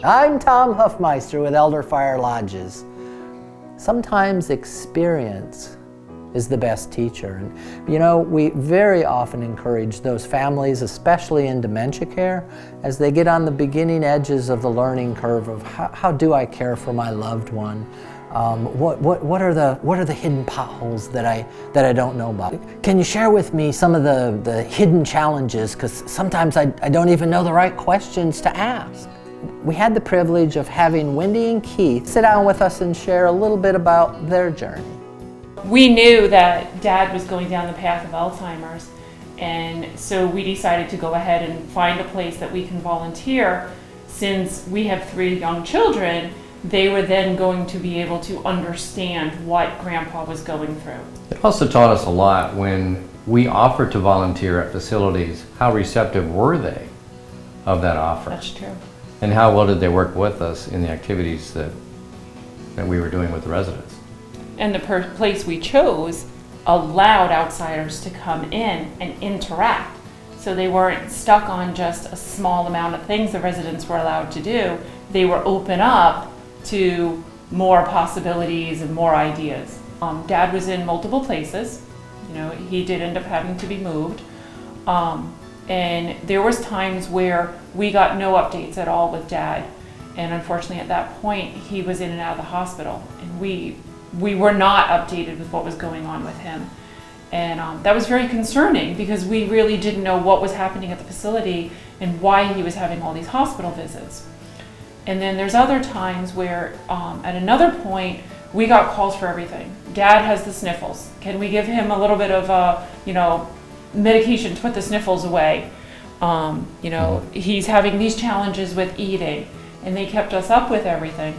I'm Tom Huffmeister with Elderfire Lodges. Sometimes experience is the best teacher. And you know, we very often encourage those families, especially in dementia care, as they get on the beginning edges of the learning curve of how do I care for my loved one? What are the hidden potholes that I don't know about? Can you share with me some of the hidden challenges? Because sometimes I don't even know the right questions to ask. We had the privilege of having Wendy and Keith sit down with us and share a little bit about their journey. We knew that Dad was going down the path of Alzheimer's, and so we decided to go ahead and find a place that we can volunteer. Since we have 3 young children, they were then going to be able to understand what Grandpa was going through. It also taught us a lot when we offered to volunteer at facilities. How receptive were they of that offer? That's true. And how well did they work with us in the activities that we were doing with the residents? And the place we chose allowed outsiders to come in and interact. So they weren't stuck on just a small amount of things the residents were allowed to do. They were open up to more possibilities and more ideas. Dad was in multiple places. You know, he did end up having to be moved. And there was times where we got no updates at all with Dad. And unfortunately at that point, he was in and out of the hospital. And we were not updated with what was going on with him. And that was very concerning because we really didn't know what was happening at the facility and why he was having all these hospital visits. And then there's other times where at another point, we got calls for everything. Dad has the sniffles. Can we give him a little bit of, medication to put the sniffles away? He's having these challenges with eating, and they kept us up with everything.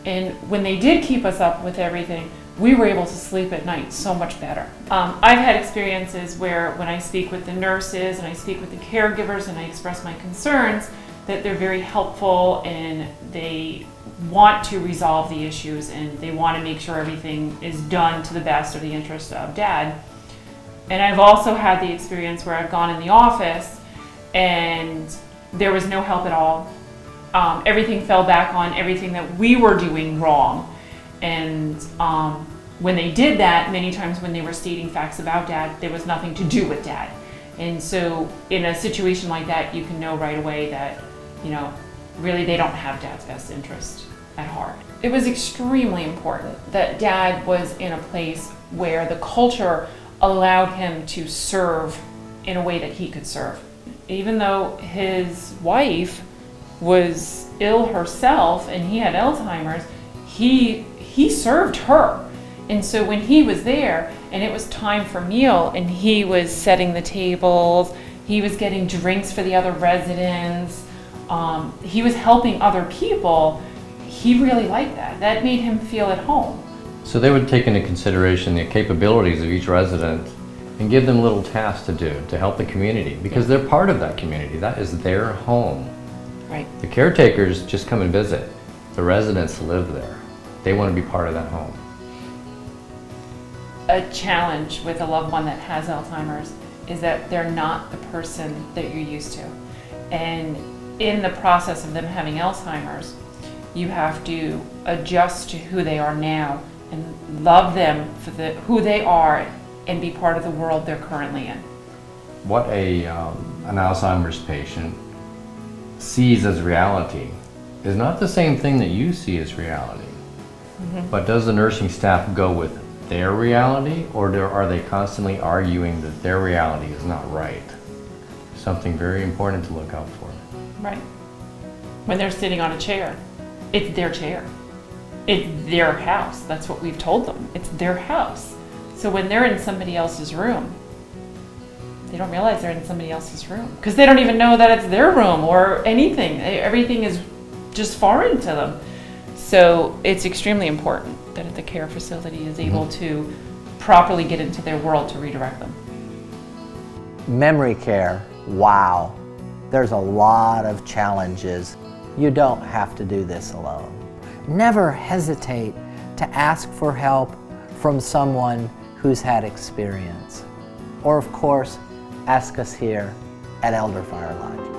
And when they did keep us up with everything, we were able to sleep at night so much better. I've had experiences where when I speak with the nurses and I speak with the caregivers and I express my concerns, that they're very helpful and they want to resolve the issues and they want to make sure everything is done to the best of the interest of Dad. And I've also had the experience where I've gone in the office and there was no help at all. Everything fell back on everything that we were doing wrong. And when they did that, many times when they were stating facts about Dad, there was nothing to do with Dad. And so in a situation like that, you can know right away that, really they don't have Dad's best interest at heart. It was extremely important that Dad was in a place where the culture allowed him to serve in a way that he could serve. Even though his wife was ill herself and he had Alzheimer's, he served her. And so when he was there and it was time for meal and he was setting the tables, he was getting drinks for the other residents, he was helping other people, he really liked that. That made him feel at home. So they would take into consideration the capabilities of each resident and give them little tasks to do to help the community because they're part of that community. That is their home. Right. The caretakers just come and visit. The residents live there. They want to be part of that home. A challenge with a loved one that has Alzheimer's is that they're not the person that you're used to. And in the process of them having Alzheimer's, you have to adjust to who they are now and love them for who they are and be part of the world they're currently in. What an Alzheimer's patient sees as reality is not the same thing that you see as reality. Mm-hmm. But does the nursing staff go with their reality, or are they constantly arguing that their reality is not right? Something very important to look out for. Right. When they're sitting on a chair, it's their chair. It's their house. That's what we've told them. It's their house. So when they're in somebody else's room, they don't realize they're in somebody else's room because they don't even know that it's their room or anything. Everything is just foreign to them. So it's extremely important that the care facility is able to properly get into their world to redirect them. Memory care, wow. There's a lot of challenges. You don't have to do this alone. Never hesitate to ask for help from someone who's had experience. Or of course, ask us here at Elderfire Lodges.